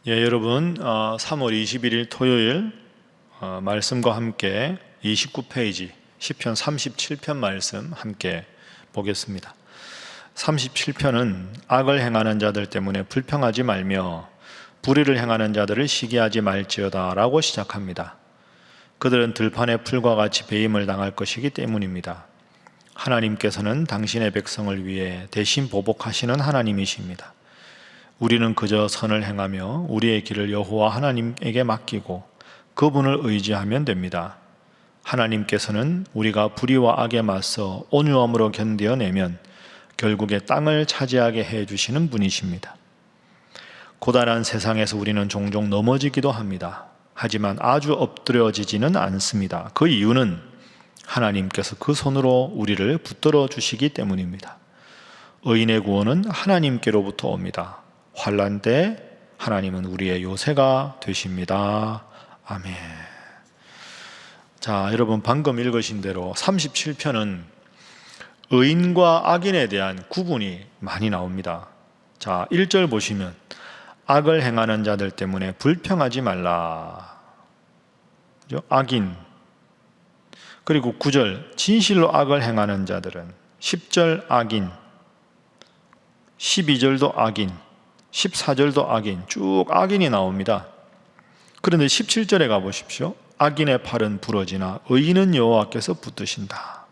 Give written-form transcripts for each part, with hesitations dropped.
여러분 3월 21일 토요일 말씀과 함께 29페이지 시편 37편 말씀 함께 보겠습니다. 37편은 악을 행하는 자들 때문에 불평하지 말며 불의를 행하는 자들을 시기하지 말지어다 라고 시작합니다. 그들은 들판의 풀과 같이 배임을 당할 것이기 때문입니다. 하나님께서는 당신의 백성을 위해 대신 보복하시는 하나님이십니다. 우리는 그저 선을 행하며 우리의 길을 여호와 하나님에게 맡기고 그분을 의지하면 됩니다. 하나님께서는 우리가 불의와 악에 맞서 온유함으로 견뎌내면 결국에 땅을 차지하게 해주시는 분이십니다. 고단한 세상에서 우리는 종종 넘어지기도 합니다. 하지만 아주 엎드려지지는 않습니다. 그 이유는 하나님께서 그 손으로 우리를 붙들어 주시기 때문입니다. 의인의 구원은 하나님께로부터 옵니다. 환난 때 하나님은 우리의 요새가 되십니다. 아멘. 자, 여러분 방금 읽으신 대로 37편은 의인과 악인에 대한 구분이 많이 나옵니다. 자, 1절 보시면 악을 행하는 자들 때문에 불평하지 말라. 그죠? 악인. 그리고 9절 진실로 악을 행하는 자들은 10절 악인, 12절도 악인, 14절도 악인, 쭉 악인이 나옵니다. 그런데 17절에 가보십시오. 악인의 팔은 부러지나 의인은 여호와께서 붙드신다.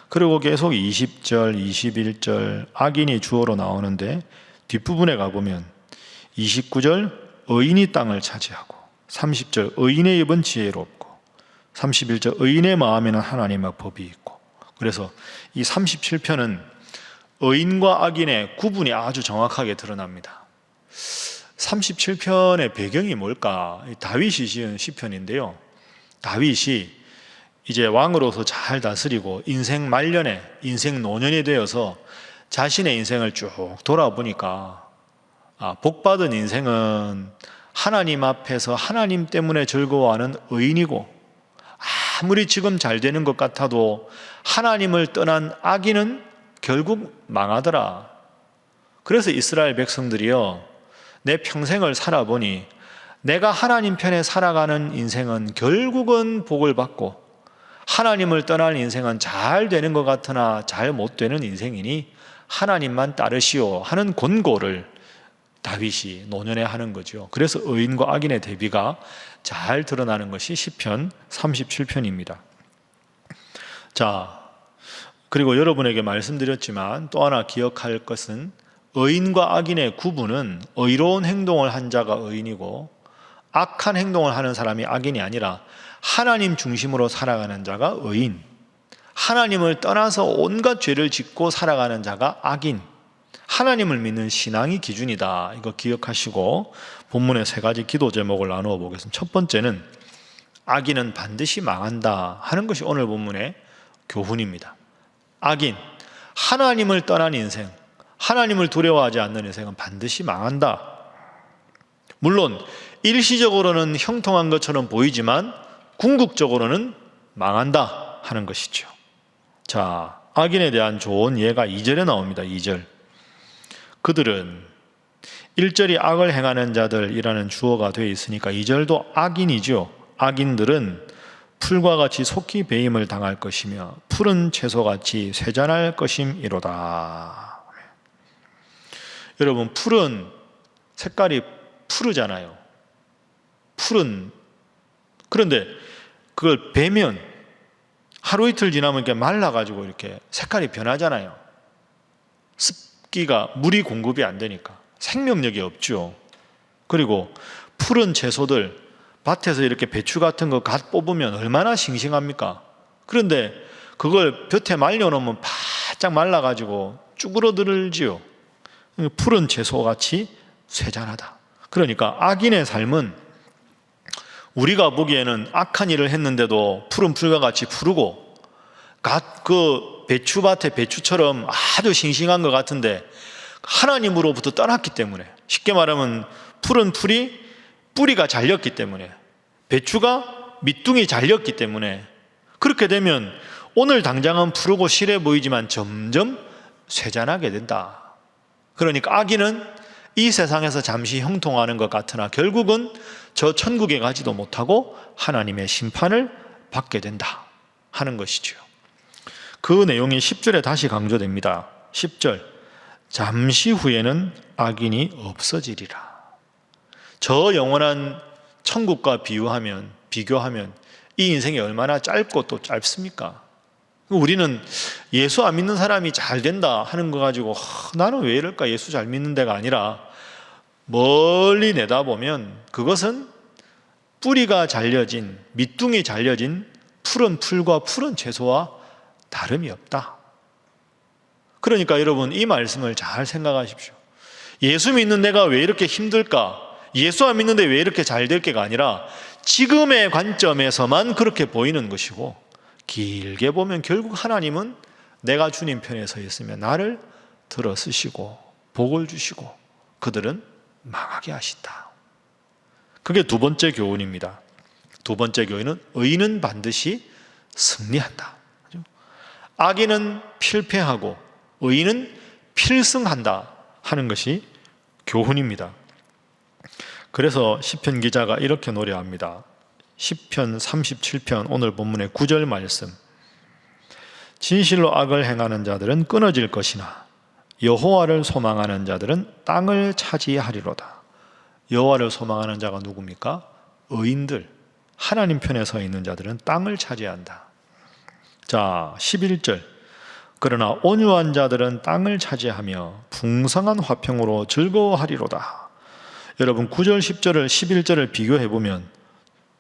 그리고 계속 20절, 21절 악인이 주어로 나오는데 뒷부분에 가보면 29절 의인이 땅을 차지하고 30절 의인의 입은 지혜롭고 31절 의인의 마음에는 하나님의 법이 있고. 그래서 이 37편은 의인과 악인의 구분이 아주 정확하게 드러납니다. 37편의 배경이 뭘까? 다윗이 지은 시편인데요. 다윗이 이제 왕으로서 잘 다스리고 인생 말년에 인생 노년이 되어서 자신의 인생을 쭉 돌아보니까 복받은 인생은 하나님 앞에서 하나님 때문에 즐거워하는 의인이고, 아무리 지금 잘 되는 것 같아도 하나님을 떠난 악인은 결국 망하더라. 그래서 이스라엘 백성들이요, 내 평생을 살아보니 내가 하나님 편에 살아가는 인생은 결국은 복을 받고 하나님을 떠난 인생은 잘 되는 것 같으나 잘 못 되는 인생이니 하나님만 따르시오 하는 권고를 다윗이 노년에 하는 거죠. 그래서 의인과 악인의 대비가 잘 드러나는 것이 시편 37편입니다. 자, 그리고 여러분에게 말씀드렸지만 또 하나 기억할 것은 의인과 악인의 구분은 의로운 행동을 한 자가 의인이고 악한 행동을 하는 사람이 악인이 아니라 하나님 중심으로 살아가는 자가 의인, 하나님을 떠나서 온갖 죄를 짓고 살아가는 자가 악인, 하나님을 믿는 신앙이 기준이다. 이거 기억하시고 본문의 세 가지 기도 제목을 나누어 보겠습니다. 첫 번째는 악인은 반드시 망한다 하는 것이 오늘 본문의 교훈입니다. 악인, 하나님을 떠난 인생, 하나님을 두려워하지 않는 인생은 반드시 망한다. 물론 일시적으로는 형통한 것처럼 보이지만 궁극적으로는 망한다 하는 것이죠. 자, 악인에 대한 좋은 예가 2절에 나옵니다. 2절. 그들은 1절이 악을 행하는 자들이라는 주어가 되어 있으니까 2절도 악인이죠. 악인들은 풀과 같이 속히 배임을 당할 것이며 푸른 채소같이 쇠잔할 것임이로다. 여러분, 풀은 색깔이 푸르잖아요. 풀은. 그런데 그걸 베면 하루 이틀 지나면 이렇게 말라가지고 이렇게 색깔이 변하잖아요. 습기가, 물이 공급이 안 되니까 생명력이 없죠. 그리고 푸른 채소들, 밭에서 이렇게 배추 같은 거 갓 뽑으면 얼마나 싱싱합니까? 그런데 그걸 볕에 말려놓으면 바짝 말라가지고 쭈그러들지요. 푸른 채소같이 쇠잔하다. 그러니까 악인의 삶은 우리가 보기에는 악한 일을 했는데도 푸른 풀과 같이 푸르고 그 배추밭의 배추처럼 아주 싱싱한 것 같은데 하나님으로부터 떠났기 때문에, 쉽게 말하면 푸른 풀이 뿌리가 잘렸기 때문에, 배추가 밑둥이 잘렸기 때문에, 그렇게 되면 오늘 당장은 푸르고 실해 보이지만 점점 쇠잔하게 된다. 그러니까 악인은 이 세상에서 잠시 형통하는 것 같으나 결국은 저 천국에 가지도 못하고 하나님의 심판을 받게 된다 하는 것이죠. 그 내용이 10절에 다시 강조됩니다. 10절, 잠시 후에는 악인이 없어지리라. 저 영원한 천국과 비교하면 이 인생이 얼마나 짧고 또 짧습니까? 우리는 예수 안 믿는 사람이 잘 된다 하는 거 가지고 나는 왜 이럴까, 예수 잘 믿는 데가 아니라 멀리 내다보면 그것은 뿌리가 잘려진, 밑둥이 잘려진 푸른 풀과 푸른 채소와 다름이 없다. 그러니까 여러분, 이 말씀을 잘 생각하십시오. 예수 믿는 내가 왜 이렇게 힘들까? 예수 안 믿는데 왜 이렇게 잘 될 게가 아니라 지금의 관점에서만 그렇게 보이는 것이고, 길게 보면 결국 하나님은 내가 주님 편에 서 있으면 나를 들어쓰시고 복을 주시고 그들은 망하게 하신다. 그게 두 번째 교훈입니다. 두 번째 교훈은 의인은 반드시 승리한다. 악인은 필패하고 의인은 필승한다 하는 것이 교훈입니다. 그래서 시편 기자가 이렇게 노래합니다. 시편 37편 오늘 본문의 9절 말씀, 진실로 악을 행하는 자들은 끊어질 것이나 여호와를 소망하는 자들은 땅을 차지하리로다. 여호와를 소망하는 자가 누굽니까? 의인들, 하나님 편에 서 있는 자들은 땅을 차지한다. 자, 11절, 그러나 온유한 자들은 땅을 차지하며 풍성한 화평으로 즐거워하리로다. 여러분, 9절, 10절을 11절을 비교해 보면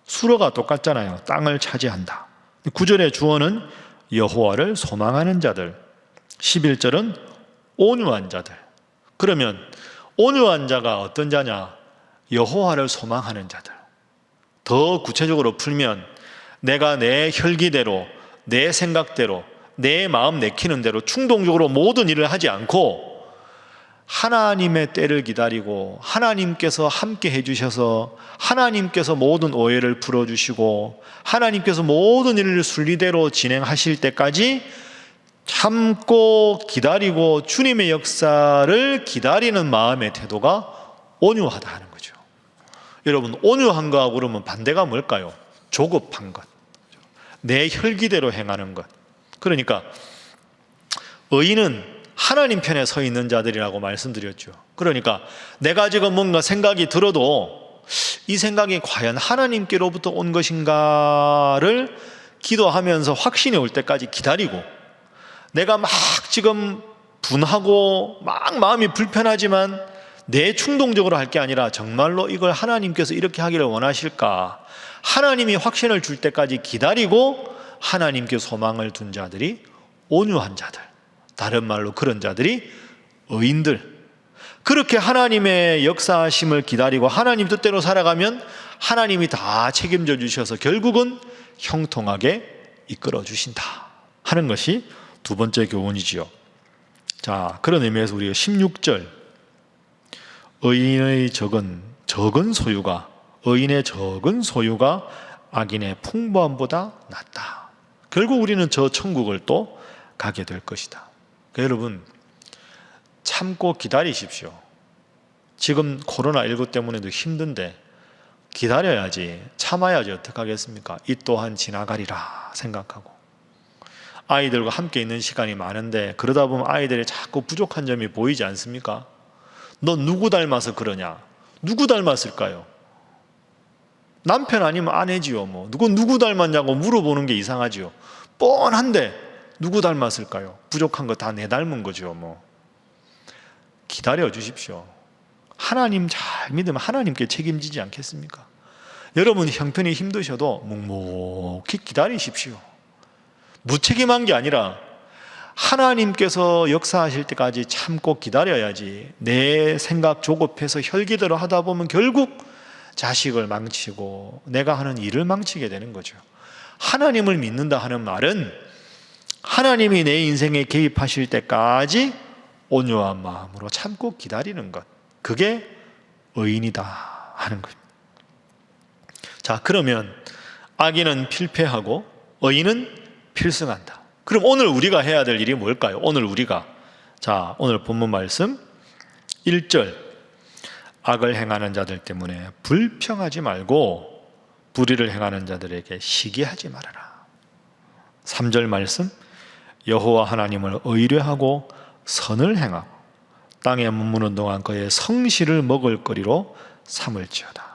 수로가 똑같잖아요. 땅을 차지한다. 9절의 주어는 여호와를 소망하는 자들, 11절은 온유한 자들. 그러면 온유한 자가 어떤 자냐? 여호와를 소망하는 자들. 더 구체적으로 풀면 내가 내 혈기대로, 내 생각대로, 내 마음 내키는 대로 충동적으로 모든 일을 하지 않고 하나님의 때를 기다리고 하나님께서 함께 해주셔서 하나님께서 모든 오해를 풀어주시고 하나님께서 모든 일을 순리대로 진행하실 때까지 참고 기다리고 주님의 역사를 기다리는 마음의 태도가 온유하다 하는 거죠. 여러분, 온유한 거하고 그러면 반대가 뭘까요? 조급한 것, 내 혈기대로 행하는 것. 그러니까 의인은 하나님 편에 서 있는 자들이라고 말씀드렸죠. 그러니까 내가 지금 뭔가 생각이 들어도 이 생각이 과연 하나님께로부터 온 것인가를 기도하면서 확신이 올 때까지 기다리고, 내가 막 지금 분하고 막 마음이 불편하지만 내 충동적으로 할 게 아니라 정말로 이걸 하나님께서 이렇게 하기를 원하실까, 하나님이 확신을 줄 때까지 기다리고 하나님께 소망을 둔 자들이 온유한 자들, 다른 말로 그런 자들이 의인들. 그렇게 하나님의 역사하심을 기다리고 하나님 뜻대로 살아가면 하나님이 다 책임져 주셔서 결국은 형통하게 이끌어 주신다 하는 것이 두 번째 교훈이지요. 자, 그런 의미에서 우리가 16절, 의인의 적은 소유가, 의인의 적은 소유가 악인의 풍부함보다 낫다. 결국 우리는 저 천국을 또 가게 될 것이다. 그러니까 여러분, 참고 기다리십시오. 지금 코로나19 때문에도 힘든데 기다려야지, 참아야지 어떡하겠습니까? 이 또한 지나가리라 생각하고, 아이들과 함께 있는 시간이 많은데 그러다 보면 아이들이 자꾸 부족한 점이 보이지 않습니까? 너 누구 닮아서 그러냐? 누구 닮았을까요? 남편 아니면 아내지요. 뭐 누구 닮았냐고 물어보는 게 이상하지요. 뻔한데 누구 닮았을까요? 부족한 거 다 내 닮은 거죠. 뭐 기다려 주십시오. 하나님 잘 믿으면 하나님께 책임지지 않겠습니까? 여러분 형편이 힘드셔도 묵묵히 기다리십시오. 무책임한 게 아니라 하나님께서 역사하실 때까지 참고 기다려야지. 내 생각 조급해서 혈기대로 하다 보면 결국 자식을 망치고 내가 하는 일을 망치게 되는 거죠. 하나님을 믿는다 하는 말은 하나님이 내 인생에 개입하실 때까지 온유한 마음으로 참고 기다리는 것, 그게 의인이다 하는 것. 자, 그러면 악인은 필패하고 의인은 필승한다. 그럼 오늘 우리가 해야 될 일이 뭘까요? 오늘 우리가, 자, 오늘 본문 말씀 1절, 악을 행하는 자들 때문에 불평하지 말고 불의를 행하는 자들에게 시기하지 말아라. 3절 말씀, 여호와 하나님을 의뢰하고 선을 행하고 땅에 머무는 동안 그의 성실을 먹을 거리로 삼을지어다.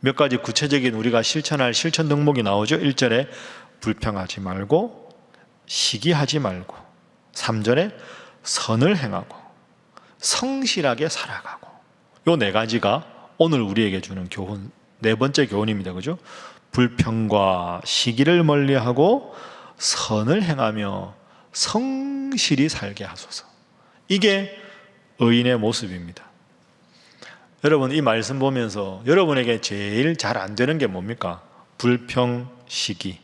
몇 가지 구체적인 우리가 실천할 실천 덕목이 나오죠. 1절에 불평하지 말고 시기하지 말고, 3절에 선을 행하고 성실하게 살아가고, 요 네 가지가 오늘 우리에게 주는 교훈, 네 번째 교훈입니다. 그죠? 불평과 시기를 멀리하고 선을 행하며 성실히 살게 하소서. 이게 의인의 모습입니다. 여러분, 이 말씀 보면서 여러분에게 제일 잘 안 되는 게 뭡니까? 불평, 시기,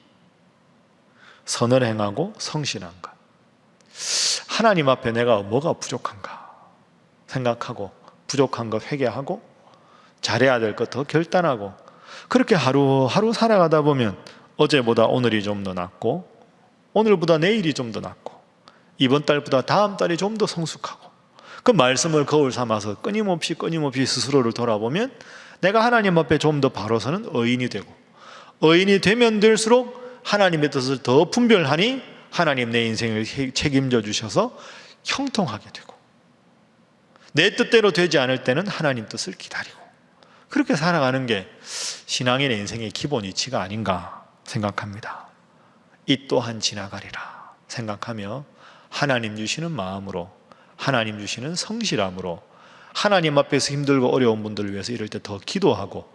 선을 행하고 성실한 것. 하나님 앞에 내가 뭐가 부족한가 생각하고, 부족한 것 회개하고, 잘해야 될 것 더 결단하고, 그렇게 하루하루 살아가다 보면 어제보다 오늘이 좀 더 낫고, 오늘보다 내일이 좀 더 낫고, 이번 달보다 다음 달이 좀 더 성숙하고, 그 말씀을 거울 삼아서 끊임없이 스스로를 돌아보면 내가 하나님 앞에 좀 더 바로 서는 의인이 되고, 의인이 되면 될수록 하나님의 뜻을 더 분별하니 하나님 내 인생을 책임져 주셔서 형통하게 되고, 내 뜻대로 되지 않을 때는 하나님 뜻을 기다리고, 그렇게 살아가는 게 신앙인의 인생의 기본 이치가 아닌가 생각합니다. 이 또한 지나가리라 생각하며 하나님 주시는 마음으로, 하나님 주시는 성실함으로 하나님 앞에서 힘들고 어려운 분들을 위해서 이럴 때 더 기도하고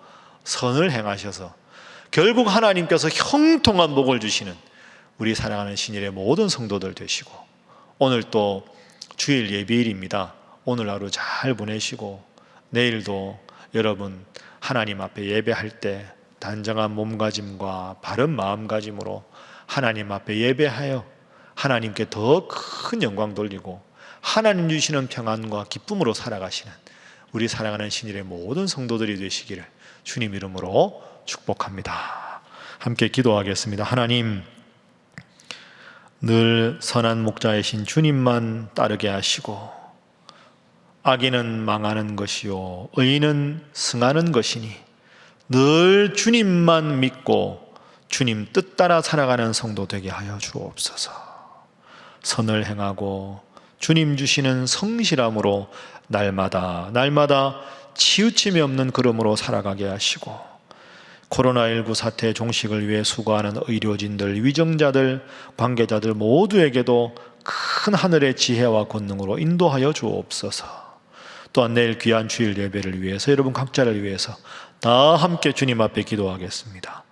선을 행하셔서 결국 하나님께서 형통한 복을 주시는 우리 사랑하는 신일의 모든 성도들 되시고, 오늘 또 주일 예비일입니다. 오늘 하루 잘 보내시고 내일도 여러분 하나님 앞에 예배할 때 단정한 몸가짐과 바른 마음가짐으로 하나님 앞에 예배하여 하나님께 더 큰 영광 돌리고 하나님 주시는 평안과 기쁨으로 살아가시는 우리 사랑하는 신일의 모든 성도들이 되시기를 주님 이름으로 축복합니다. 함께 기도하겠습니다. 하나님, 늘 선한 목자이신 주님만 따르게 하시고, 악인은 망하는 것이요 의인은 승하는 것이니 늘 주님만 믿고 주님 뜻 따라 살아가는 성도 되게 하여 주옵소서. 선을 행하고 주님 주시는 성실함으로 날마다 치우침이 없는 걸음으로 살아가게 하시고, 코로나19 사태 종식을 위해 수고하는 의료진들, 위정자들, 관계자들 모두에게도 큰 하늘의 지혜와 권능으로 인도하여 주옵소서. 또한 내일 귀한 주일 예배를 위해서 여러분 각자를 위해서 다 함께 주님 앞에 기도하겠습니다.